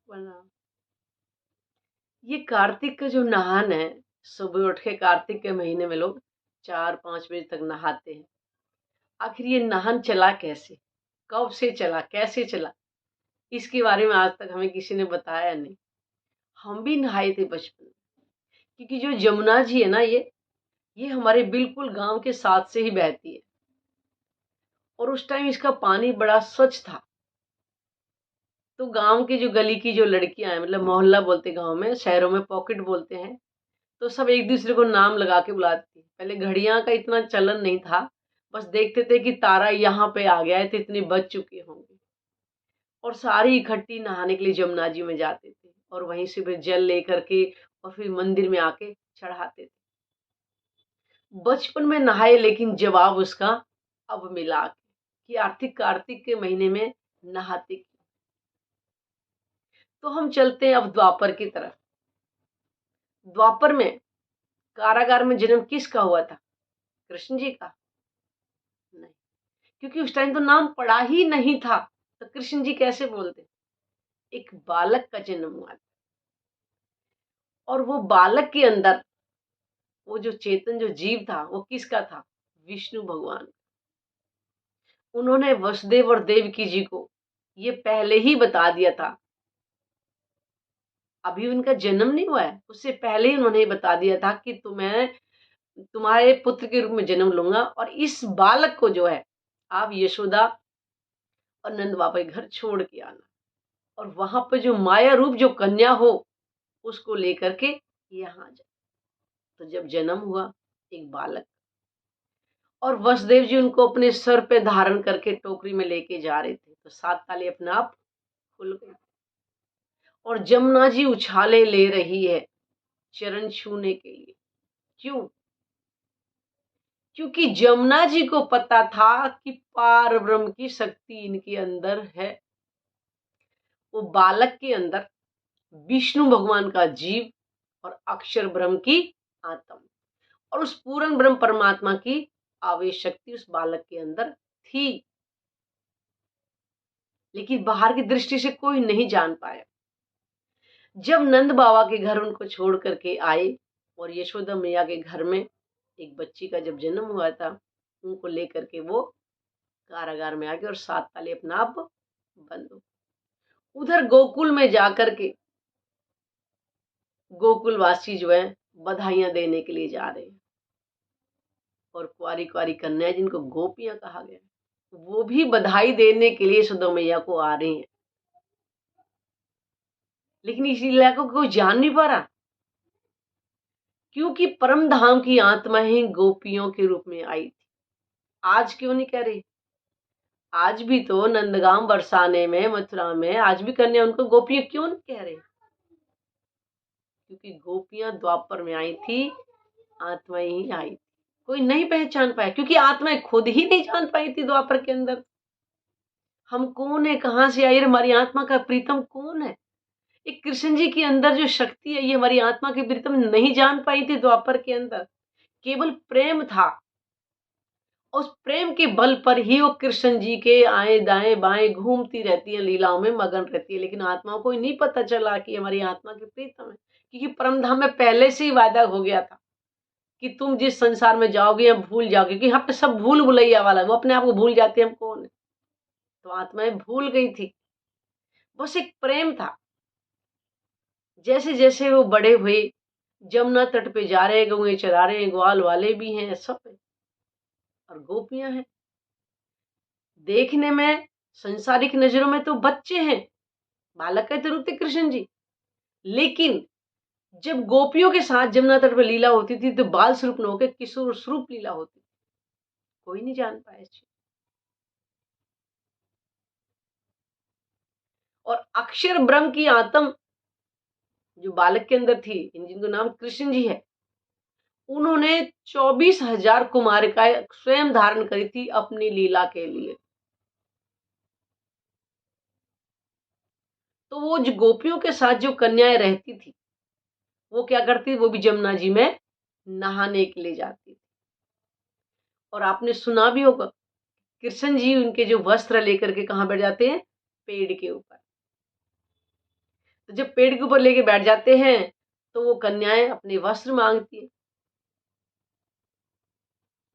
प्रणाम। ये कार्तिक का जो नहान है, सुबह उठ के कार्तिक के महीने में लोग 4-5 बजे तक नहाते हैं। आखिर ये नहान चला कैसे? कब से चला? कैसे चला? इसके बारे में आज तक हमें किसी ने बताया नहीं। हम भी नहाए थे बचपन में, क्योंकि जो यमुना जी है ना ये हमारे बिल्कुल गाँव के साथ से ही बहती है और उस टाइम इसका पानी बड़ा स्वच्छ था। तो गाँव की जो गली की जो लड़कियाँ हैं, मतलब मोहल्ला बोलते गाँव में, शहरों में पॉकेट बोलते हैं। तो सब एक-दूसरे को नाम लगा के बुलाती थी। पहले घड़ियाँ का इतना चलन नहीं था, बस देखते थे कि तारा यहाँ पे आ गया है तो इतने बज चुके होंगे और सारी इकट्ठी नहाने के लिए जमुना जी में जाते थे और वहीं से फिर जल लेकर के और फिर मंदिर में आके चढ़ाते थे। बचपन में नहाए लेकिन जवाब उसका अब मिला कि आर्थिक कार्तिक के महीने में नहाते क्यों? तो हम चलते हैं अब द्वापर की तरफ। द्वापर में कारागार में जन्म किसका हुआ था? कृष्ण जी का? नहीं। क्योंकि उस टाइम तो नाम पढ़ा ही नहीं था, तो कृष्ण जी कैसे बोलते? एक बालक का जन्म हुआ था और वो बालक के अंदर वो जो चेतन जो जीव था वो किसका था? विष्णु भगवान। उन्होंने वसुदेव और देवकी जी को ये पहले ही बता दिया था, अभी उनका जन्म नहीं हुआ है, उससे पहले ही उन्होंने बता दिया था कि तुम्हें तुम्हारे पुत्र के रूप में जन्म लूंगा और इस बालक को जो है आप यशोदा और नंद बाबा के घर छोड़ के आना और वहां पर जो माया रूप जो कन्या हो उसको लेकर के यहाँ जा। तो जब जन्म हुआ एक बालक और वसुदेव जी उनको अपने सर पे धारण करके टोकरी में लेके जा रहे थे, तो 7 ताले अपने आप खुल गई और जमुना जी उछाले ले रही है चरण छूने के लिए। क्यों? क्योंकि जमुना जी को पता था कि पार ब्रह्म की शक्ति इनके अंदर है। वो बालक के अंदर विष्णु भगवान का जीव और अक्षर ब्रह्म की आत्मा और उस पूर्ण ब्रह्म परमात्मा की आवेश शक्ति उस बालक के अंदर थी, लेकिन बाहर की दृष्टि से कोई नहीं जान पाया। जब नंद बाबा के घर उनको छोड़ करके आए और यशोदा मैया के घर में एक बच्ची का जब जन्म हुआ था, उनको लेकर के वो कारागार में आ गए और 7 ताले अपना आप बंद हो। उधर गोकुल में जाकर के गोकुलवासी जो है बधाइयां देने के लिए जा रहे हैं और कुआरी कुआरी कन्याएं जिनको गोपियां कहा गया वो भी बधाई देने के लिए यशोदा मैया को आ रही हैं, लेकिन इस लीला को कोई जान नहीं पा रहा क्योंकि परम धाम की आत्मा ही गोपियों के रूप में आई थी। आज क्यों नहीं कह रही? आज भी तो नंदगांव बरसाने में मथुरा में आज भी कन्या उनको गोपियां क्यों नहीं कह रहे? क्योंकि गोपियां द्वापर में आई थी, आत्माएं ही आई थी। कोई नहीं पहचान पाया क्योंकि आत्माएं खुद ही नहीं जान पाई थी द्वापर के अंदर हम कौन है, कहाँ से आई, हमारी आत्मा का प्रीतम कौन है। एक कृष्ण जी के अंदर जो शक्ति है ये हमारी आत्मा के प्रीतम नहीं जान पाई थी द्वापर के अंदर। केवल प्रेम था, उस प्रेम के बल पर ही वो कृष्ण जी के आए दाएं बाएं घूमती रहती है, लीलाओं में मगन रहती है, लेकिन आत्माओं को नहीं पता चला कि हमारी आत्मा के प्रीतम है, क्योंकि परम धाम में पहले से ही वादा हो गया था कि तुम जिस संसार में जाओगे या भूल जाओगे, क्योंकि यहाँ पे सब भूल भुलैया वाला है, वो अपने आप को भूल जाते हैं हम कौन है। तो आत्माएं भूल गई थी, बस एक प्रेम था। जैसे जैसे वो बड़े हुए, जमुना तट पे जा रहे हैं, गौएं चरा रहे हैं, ग्वाल वाले भी हैं, सब है और गोपियां हैं। देखने में संसारिक नजरों में तो बच्चे हैं, बालक का तो रूप थे कृष्ण जी, लेकिन जब गोपियों के साथ जमुना तट पर लीला होती थी तो बाल स्वरूप न होकर किशोर स्वरूप लीला होती, कोई नहीं जान पाया इस चीज। और अक्षर ब्रह्म की आत्म जो बालक के अंदर थी, जिनको नाम कृष्ण जी है, उन्होंने 24,000 कुमारिकाएं स्वयं धारण करी थी अपनी लीला के लिए। तो वो जो गोपियों के साथ जो कन्याएं रहती थी वो क्या करती, वो भी जमुना जी में नहाने के लिए जाती थी। और आपने सुना भी होगा कृष्ण जी उनके जो वस्त्र लेकर के कहाँ बैठ जाते हैं, पेड़ के ऊपर। तो जब पेड़ के ऊपर लेके बैठ जाते हैं तो वो कन्याएं अपने वस्त्र मांगती है,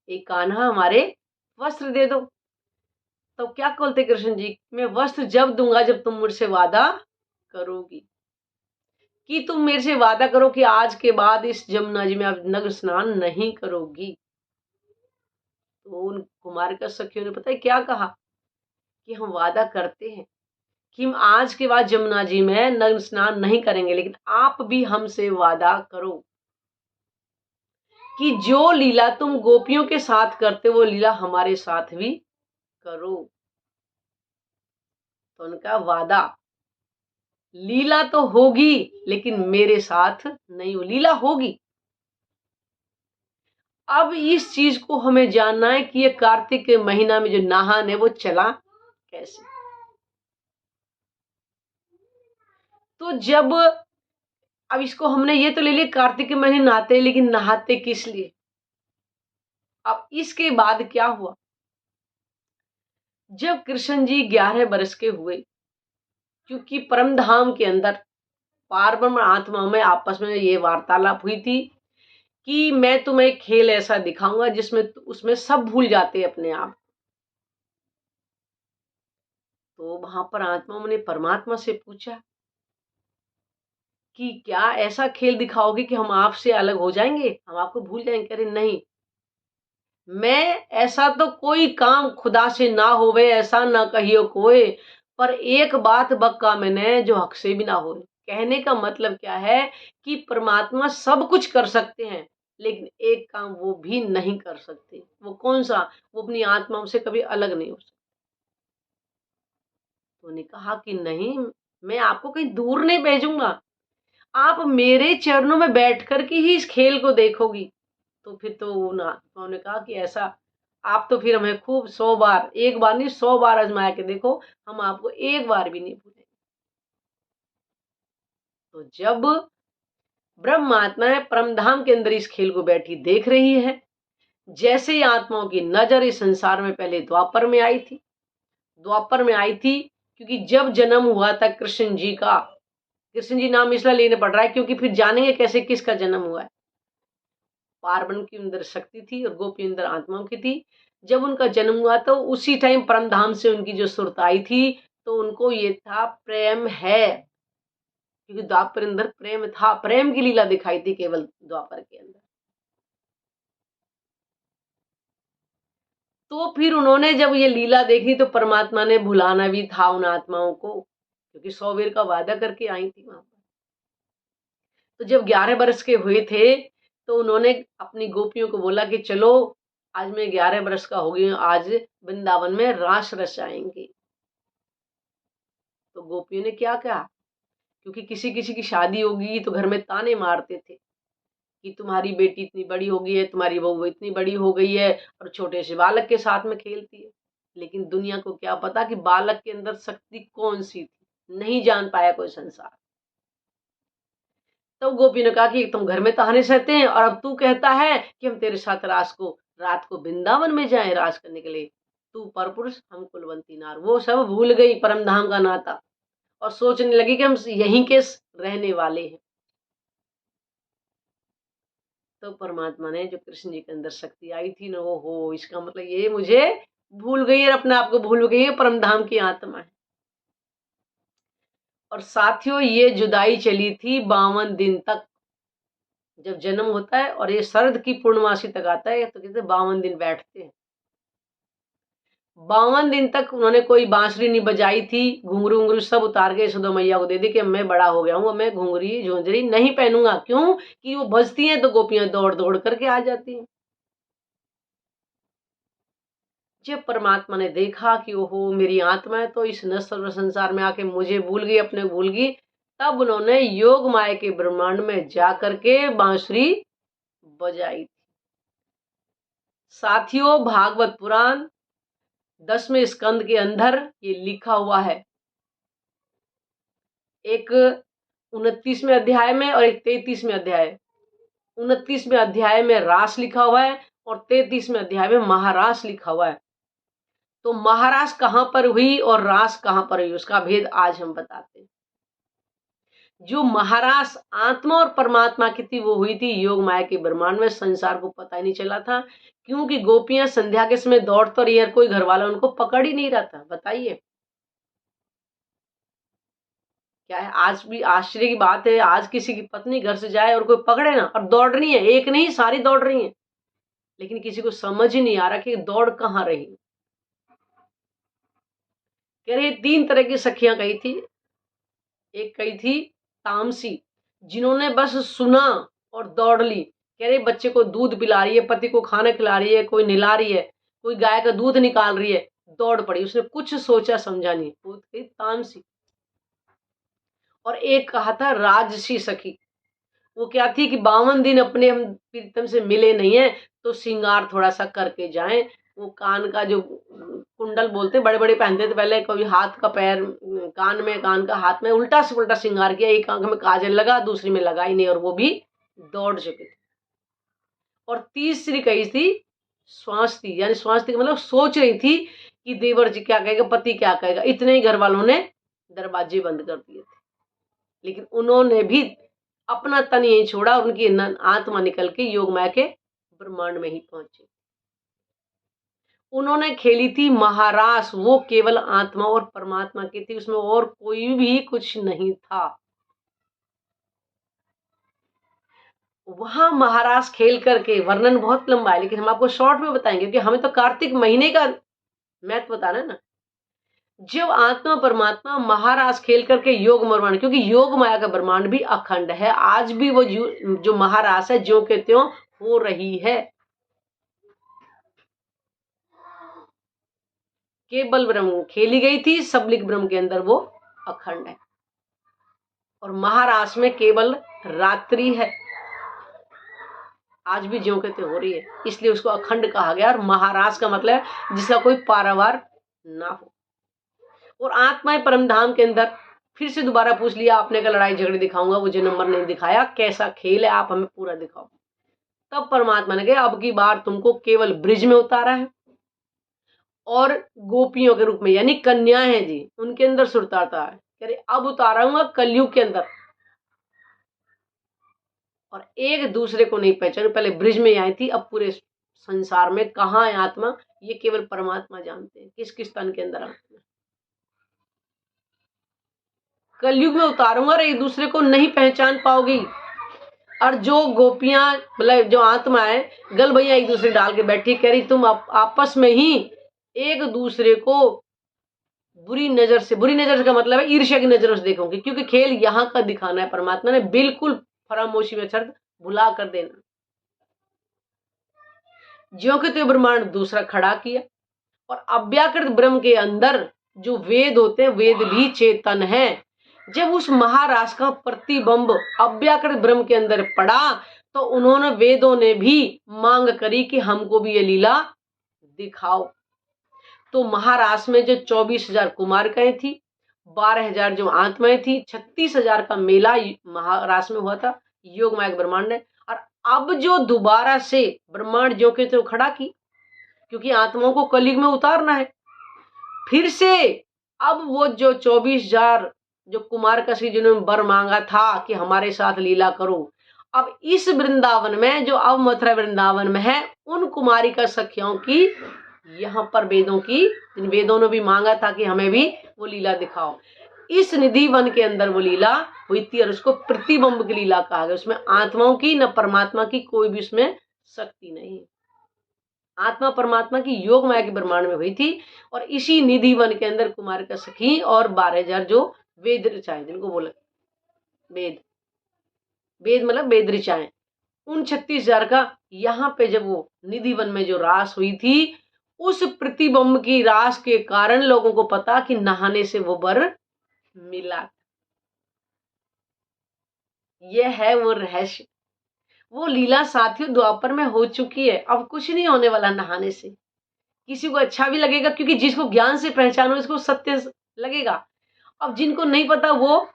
एक कान्हा हमारे वस्त्र दे दो। तो क्या बोलते कृष्ण जी, मैं वस्त्र जब दूंगा जब तुम मुझसे वादा करोगी, कि तुम मेरे से वादा करो कि आज के बाद इस जमुना जी में आप नग्न स्नान नहीं करोगी। तो उन कुमारिका सखियों ने पता है क्या कहा, कि हम वादा करते हैं कि हम आज के बाद जमुना जी में नग्न स्नान नहीं करेंगे, लेकिन आप भी हमसे वादा करो कि जो लीला तुम गोपियों के साथ करते वो लीला हमारे साथ भी करो। तो उनका वादा, लीला तो होगी लेकिन मेरे साथ नहीं, हो लीला होगी। अब इस चीज को हमें जानना है कि ये कार्तिक के महीना में जो नहान है वो चला कैसे। तो जब अब इसको हमने ये तो ले लिया कार्तिक के महीने नहाते, लेकिन नहाते किस लिए। अब इसके बाद क्या हुआ, जब कृष्ण जी 11 बरस के हुए, क्योंकि परम धाम के अंदर पारब्रह्म आत्मा में आपस में ये वार्तालाप हुई थी कि मैं तुम्हें एक खेल ऐसा दिखाऊंगा जिसमें उसमें सब भूल जाते हैं अपने आप। तो वहां पर आत्माओं ने परमात्मा से पूछा कि क्या ऐसा खेल दिखाओगे कि हम आपसे अलग हो जाएंगे, हम आपको भूल जाएंगे। कह रहे नहीं, मैं ऐसा तो कोई काम खुदा से ना होवे ऐसा ना कहियो कोई, पर एक बात बक्का मैंने जो हक से भी ना होए। कहने का मतलब क्या है कि परमात्मा सब कुछ कर सकते हैं, लेकिन एक काम वो भी नहीं कर सकते। वो कौन सा, वो अपनी आत्माओं से कभी अलग नहीं हो सकते। तो उन्होंने कहा कि नहीं, मैं आपको कहीं दूर नहीं भेजूंगा, आप मेरे चरणों में बैठ कर के ही इस खेल को देखोगी। तो फिर तो उन्होंने कहा कि ऐसा, आप तो फिर हमें खूब 100 बार, एक बार नहीं 100 बार आजमाया के देखो, हम आपको एक बार भी नहीं भूलेंगे। तो जब ब्रह्म आत्माएं परमधाम के अंदर इस खेल को बैठी देख रही है, जैसे ही आत्माओं की नजर इस संसार में पहले द्वापर में आई थी, द्वापर में आई थी क्योंकि जब जन्म हुआ था कृष्ण जी का, कृष्ण जी नाम इसलिए लेने पड़ रहा है क्योंकि फिर जानेंगे कैसे किसका जन्म हुआ है। पार्वन के अंदर शक्ति थी और गोपी अंदर आत्माओं की थी। जब उनका जन्म हुआ तो उसी टाइम परमधाम से उनकी जो सुरत आई थी, तो उनको ये था प्रेम है, क्योंकि द्वापर अंदर प्रेम था, प्रेम की लीला दिखाई थी केवल द्वापर के अंदर। तो फिर उन्होंने जब ये लीला देखी तो परमात्मा ने भुलाना भी था उन आत्माओं को, क्योंकि 100 वीर का वादा करके आई थी वहां पर। तो जब 11 बरस के हुए थे तो उन्होंने अपनी गोपियों को बोला कि चलो आज मैं 11 बरस का हो गई हूँ, आज वृंदावन में रास रचाएंगे। तो गोपियों ने क्या कहा, क्योंकि किसी किसी की शादी होगी तो घर में ताने मारते थे कि तुम्हारी बेटी इतनी बड़ी हो गई है, तुम्हारी बहू इतनी बड़ी हो गई है और छोटे से बालक के साथ में खेलती है। लेकिन दुनिया को क्या पता कि बालक के अंदर शक्ति कौन सी थी, नहीं जान पाया कोई संसार। तो गोपी ने कहा कि तुम घर में ताने सहते हैं और अब तू कहता है कि हम तेरे साथ रात को वृंदावन में जाएं रास करने के लिए। तू परपुरुष, हम कुलवंती नार। वो सब भूल गई परम धाम का नाता और सोचने लगी कि हम यहीं के रहने वाले हैं। तो परमात्मा ने जो कृष्ण जी के अंदर शक्ति आई थी ना, वो हो इसका मतलब ये मुझे भूल गई और अपने आप को भूल गई है, परम धाम की आत्मा है। और साथियों ये जुदाई चली थी 52 दिन तक। जब जन्म होता है और ये शरद की पूर्णमासी तक आता है तो कहते 52 दिन बैठते हैं। 52 दिन तक उन्होंने कोई बांसुरी नहीं बजाई थी, घुंघरू उंगरू सब उतार के यशोदा मैया को दे दी कि मैं बड़ा हो गया हूँ, मैं घुंघरी झुंझरी नहीं पहनूंगा। क्यों कि वो बजती हैं तो गोपियां दौड़ दौड़ करके आ जाती हैं। जब परमात्मा ने देखा कि ओहो मेरी आत्मा है तो इस नश्वर संसार में आके मुझे भूल गई, अपने भूल गई, तब उन्होंने योग माया के ब्रह्मांड में जा करके बांसुरी बजाई। साथियों भागवत पुराण 10वें स्कंद के अंदर ये लिखा हुआ है, एक 29वें अध्याय में और एक 33वें अध्याय। 29वें अध्याय में रास लिखा हुआ है और 33वें अध्याय में महारास लिखा हुआ है। तो महारास कहां पर हुई और रास कहां पर हुई उसका भेद आज हम बताते हैं। जो महारास आत्मा और परमात्मा की थी वो हुई थी योग माया के ब्रह्मांड में। संसार को पता ही नहीं चला था, क्योंकि गोपियां संध्या के समय दौड़ तो रही है, कोई घर वाला उनको पकड़ ही नहीं रहा था। बताइए क्या है। आज भी आश्चर्य की बात है, आज किसी की पत्नी घर से जाए और कोई पकड़े ना, और दौड़ रही है, एक नहीं सारी दौड़ रही है, लेकिन किसी को समझ ही नहीं आ रहा कि दौड़ कहाँ रही। कह रहे 3 तरह की सखियां कही थी। एक कही थी तामसी, जिन्होंने बस सुना और दौड़ ली। कह रहे बच्चे को दूध पिला रही है, पति को खाना खिला रही है, कोई नहला रही है, कोई गाय का दूध निकाल रही है, दौड़ पड़ी, उसने कुछ सोचा समझा नहीं, वो थी तामसी। और एक कहा था राजसी सखी, वो क्या थी कि 52 दिन अपने हम प्रीतम से मिले नहीं है, तो श्रृंगार थोड़ा सा करके जाएं। वो कान का जो कुंडल बोलते बड़े बड़े पहनते थे पहले, कभी हाथ का पैर कान में, कान का हाथ में, उल्टा से उल्टा श्रृंगार किया, एक आंख में काजल लगा, दूसरी में लगा ही नहीं, और वो भी दौड़ चुके थे। और तीसरी कही थी स्वास्थी, यानी स्वास्थी मतलब सोच रही थी कि देवर जी क्या कहेगा, पति क्या कहेगा, इतने ही घर वालों ने दरवाजे बंद कर दिए थे। लेकिन उन्होंने भी अपना तन यही छोड़ा, उनकी आत्मा निकल के योग माया के ब्रह्मांड में ही पहुंची। उन्होंने खेली थी महारास, वो केवल आत्मा और परमात्मा की थी, उसमें और कोई भी कुछ नहीं था। वहां महारास खेल करके, वर्णन बहुत लंबा है लेकिन हम आपको शॉर्ट में बताएंगे, क्योंकि हमें तो कार्तिक महीने का महत्व बताना है ना। जब आत्मा परमात्मा महारास खेल करके योग ब्रह्मांड, क्योंकि योग माया का ब्रह्मांड भी अखंड है, आज भी वो जो महारास है ज्यों के त्यों हो रही है। केवल ब्रह्म खेली गई थी, सबलिक ब्रह्म के अंदर वो अखंड है। और महारास में केवल रात्रि है, आज भी ज्यों के त्यों हो रही है, इसलिए उसको अखंड कहा गया। और महारास का मतलब है जिसका कोई पारावार ना हो। और आत्माएं परमधाम के अंदर, फिर से दोबारा पूछ लिया आपने का लड़ाई झगड़े दिखाऊंगा, वो जो नंबर नहीं दिखाया, कैसा खेल है आप हमें पूरा दिखाओ। तब परमात्मा ने कहा अब की बार तुमको केवल ब्रिज में उतारा है, और गोपियों के रूप में, यानी कन्या है जी, उनके अंदर से उतारता है। कह रहे अब उतारूंगा कलयुग के अंदर, और एक दूसरे को नहीं पहचान, पहले ब्रिज में आई थी, अब पूरे संसार में कहाँ है आत्मा, ये केवल परमात्मा जानते हैं किस किस तन के अंदर आत्मा। कलयुग में उतारूंगा और एक दूसरे को नहीं पहचान पाओगी। और जो गोपियां मतलब जो आत्मा है, गल भैया एक दूसरे डाल के बैठी, कह रही तुम आपस में ही एक दूसरे को बुरी नजर का मतलब है ईर्ष्या की नजरों से देखोगे, क्योंकि खेल यहाँ का दिखाना है। परमात्मा ने बिल्कुल फरामोशी में शर्त भुला कर देना। ज्यों के त्यों ब्रह्मांड दूसरा खड़ा किया, और अव्याकृत ब्रह्म के अंदर जो वेद होते हैं, वेद भी चेतन है। जब उस महारास का प्रतिबिंब अव्याकृत ब्रह्म के अंदर पड़ा, तो उन्होंने, वेदों ने भी मांग करी कि हमको भी ये लीला दिखाओ। तो महारास में जो 24,000 कुमारिकाएं थी, 12,000 जो आत्माएं थी, 36,000 का मेला महारास में हुआ था योग माया ब्रह्मांड ने। और अब जो दोबारा से ब्रह्मांड जो के तो खड़ा की, क्योंकि आत्माओं को कलयुग में उतारना है, फिर से अब वो जो 24,000 जो कुमार कसी जिन्होंने वर मांगा था कि हमारे साथ लीला करो, अब इस वृंदावन में जो अब मथुरा वृंदावन में है, उन कुमारिका सखियों की यहाँ पर वेदों की, इन वेदों ने भी मांगा था कि हमें भी वो लीला दिखाओ। इस निधि वन के अंदर वो लीला हुई थी, और उसको प्रतिबिंब की लीला कहा गया। उसमें आत्माओं की न परमात्मा की कोई भी उसमें शक्ति नहीं, आत्मा परमात्मा की योग माया के ब्रह्मांड में हुई थी। और इसी निधि वन के अंदर कुमार का सखी और 12,000 जो वेद ऋचाएं, जिनको बोला वेद, वेद मतलब वेद ऋचाएं, उन 36,000 का यहाँ पे जब वो निधि वन में जो रास हुई थी, उस प्रतिबिंब की रास के कारण लोगों को पता कि नहाने से वो वर मिला। यह है वो रहस्य, वो लीला साथियों द्वापर में हो चुकी है। अब कुछ नहीं होने वाला नहाने से, किसी को अच्छा भी लगेगा, क्योंकि जिसको ज्ञान से पहचानो इसको सत्य लगेगा। अब जिनको नहीं पता वो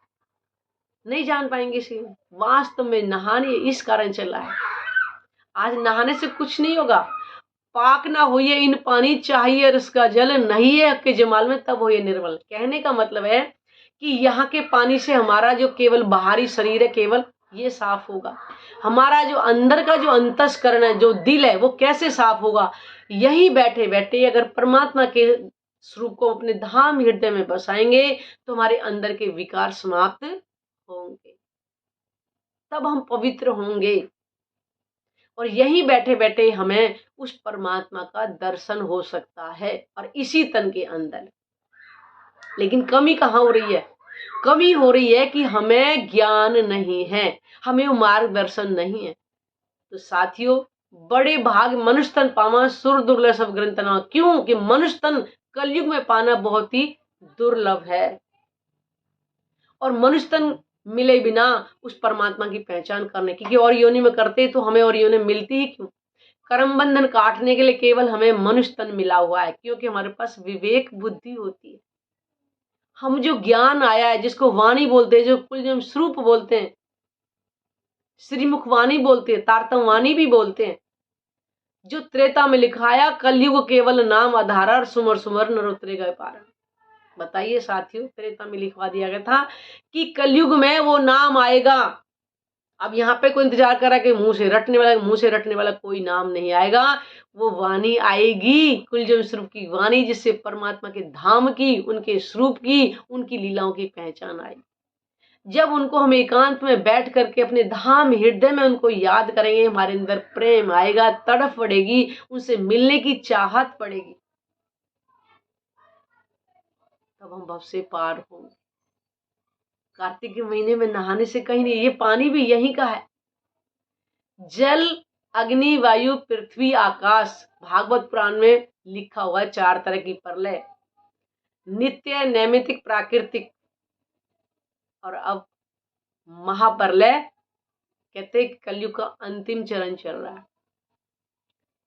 नहीं जान पाएंगे इसे। वास्तव में नहाने इस कारण चला है। आज नहाने से कुछ नहीं होगा, पाक ना होइए इन पानी, चाहिए रस का जल, नहीं है हक के जमाल में तब होइए निर्मल। कहने का मतलब है कि यहाँ के पानी से हमारा जो केवल बाहरी शरीर है केवल ये साफ होगा, हमारा जो अंदर का जो अंतस्करण है, जो दिल है, वो कैसे साफ होगा। यही बैठे बैठे अगर परमात्मा के स्वरूप को अपने धाम हृदय में बसाएंगे तो हमारे अंदर के विकार समाप्त होंगे, तब हम पवित्र होंगे। और यहीं बैठे बैठे हमें उस परमात्मा का दर्शन हो सकता है, और इसी तन के अंदर। लेकिन कमी कहाँ हो रही है? कमी हो रही है कि हमें ज्ञान नहीं है, हमें मार्गदर्शन नहीं है। तो साथियों, बड़े भाग मनुष्य तन पावा सुर दुर्लभ सब ग्रंथ ना। क्यों कि मनुष्य तन कलयुग में पाना बहुत ही दुर्लभ है, और मनुष्य तन मिले बिना उस परमात्मा की पहचान करने की, और योनि में करते तो हमें और योनि मिलती ही क्यों? कर्म बंधन काटने के लिए केवल हमें मनुष्य तन मिला हुआ है, क्योंकि हमारे पास विवेक बुद्धि होती है। हम जो ज्ञान आया है, जिसको वाणी बोलते हैं, जो कुल स्वरूप बोलते हैं, श्रीमुख वाणी बोलते हैं, तारतम वाणी भी बोलते हैं, जो त्रेता में लिखाया कलयुग केवल नाम आधारा और सुमर सुमर नर उतरे गए पार। बताइए साथियों, त्रेता में लिखवा दिया गया था कि कलयुग में वो नाम आएगा। अब यहाँ पे कोई इंतजार कर रहा है कि मुंह से रटने वाला कोई नाम नहीं आएगा। वो वाणी आएगी, कुलजम स्वरूप की वाणी, जिससे परमात्मा के धाम की, उनके स्वरूप की, उनकी लीलाओं की पहचान आएगी। जब उनको हम एकांत में बैठ करके अपने धाम हृदय में उनको याद करेंगे, हमारे अंदर प्रेम आएगा, तड़प पड़ेगी, उनसे मिलने की चाहत पड़ेगी, तब हम भव से पार होंगे। कार्तिक के महीने में नहाने से कहीं नहीं, ये पानी भी यहीं का है। जल, अग्नि, वायु, पृथ्वी, आकाश, भागवत पुराण में लिखा हुआ है 4 तरह की प्रलय, नित्य, नैमित्तिक, प्राकृतिक, और अब महाप्रलय। कहते कलयुग का अंतिम चरण चल रहा है।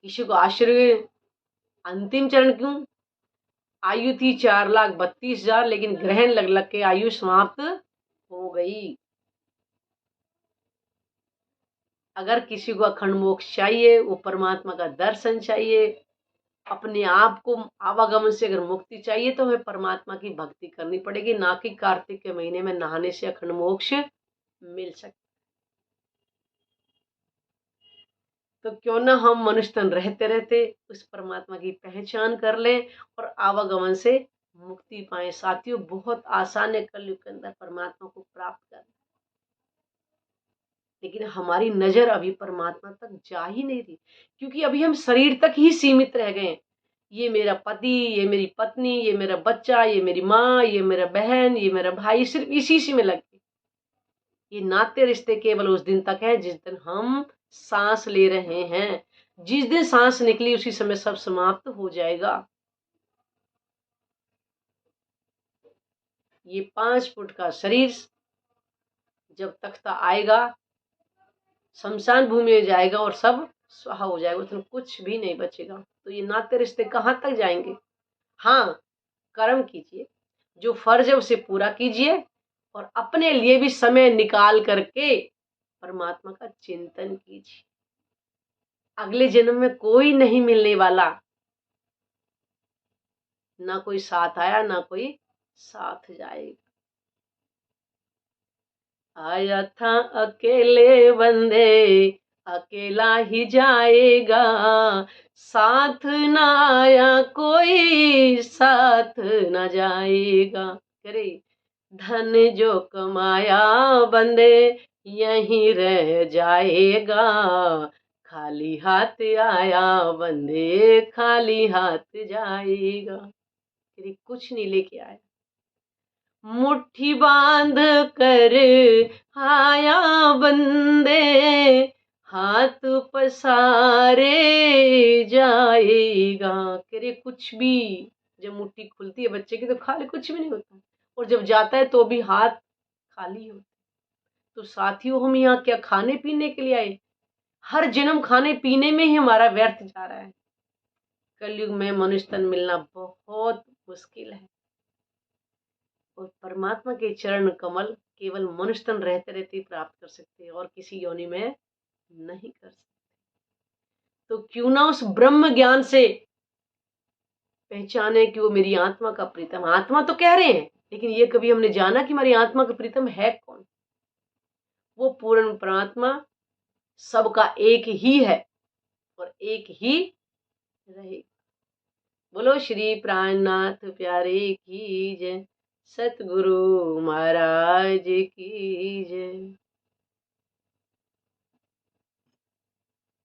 किसी को आश्चर्य, अंतिम चरण क्यों? आयु थी 4,32,000, लेकिन ग्रहण लग लग के आयु समाप्त हो गई। अगर किसी को अखंड मोक्ष चाहिए, वो परमात्मा का दर्शन चाहिए, अपने आप को आवागमन से अगर मुक्ति चाहिए, तो हमें परमात्मा की भक्ति करनी पड़ेगी, ना कि कार्तिक के महीने में नहाने से अखंड मोक्ष मिल सकता। तो क्यों ना हम मनुष्य तन रहते रहते उस परमात्मा की पहचान कर लें और आवागमन से मुक्ति पाए। साथियों, बहुत आसान है कलयुग के अंदर परमात्मा को प्राप्त करना, लेकिन हमारी नजर अभी परमात्मा तक जा ही नहीं रही, क्योंकि अभी हम शरीर तक ही सीमित रह गए। ये मेरा पति, ये मेरी पत्नी, ये मेरा बच्चा, ये मेरी माँ, ये मेरा बहन, ये मेरा भाई, सिर्फ इसी में लग गए। ये नाते रिश्ते केवल उस दिन तक है जिस दिन हम सांस ले रहे हैं। जिस दिन सांस निकली उसी समय सब समाप्त हो जाएगा। ये 5 फुट का शरीर जब तख्ता आएगा, शमशान भूमि में जाएगा और सब स्वाहा हो जाएगा, उसमें कुछ भी नहीं बचेगा। तो ये नाते रिश्ते कहाँ तक जाएंगे? हाँ, कर्म कीजिए, जो फर्ज है उसे पूरा कीजिए, और अपने लिए भी समय निकाल करके परमात्मा का चिंतन कीजिए। अगले जन्म में कोई नहीं मिलने वाला, ना कोई साथ आया ना कोई साथ जाएगा। आया था अकेले बंदे, अकेला ही जाएगा, साथ ना आया कोई साथ ना जाएगा। करे धन जो कमाया बंदे यहीं रह जाएगा, खाली हाथ आया बंदे खाली हाथ जाएगा। तेरी कुछ नहीं लेके आया, मुट्ठी बांध कर आया बंदे, हाथ पसारे जाएगा। तेरे कुछ भी, जब मुट्ठी खुलती है बच्चे की तो खाली कुछ भी नहीं होता, और जब जाता है तो भी हाथ खाली होता। तो साथियों, हम यहाँ क्या खाने पीने के लिए आए? हर जन्म खाने पीने में ही हमारा व्यर्थ जा रहा है। कलयुग में मनुष्य तन मिलना बहुत मुश्किल है, और परमात्मा के चरण कमल केवल मनुष्य तन रहते रहते ही प्राप्त कर सकते हैं, और किसी योनि में नहीं कर सकते। तो क्यों ना उस ब्रह्म ज्ञान से पहचाने कि वो मेरी आत्मा का प्रीतम। आत्मा तो कह रहे हैं लेकिन ये कभी हमने जाना कि हमारी आत्मा का प्रीतम है कौन? वो पूर्ण परमात्मा सबका एक ही है और एक ही रहेगा। बोलो श्री प्राणनाथ प्यारे की जय, सतगुरु महाराज की जय।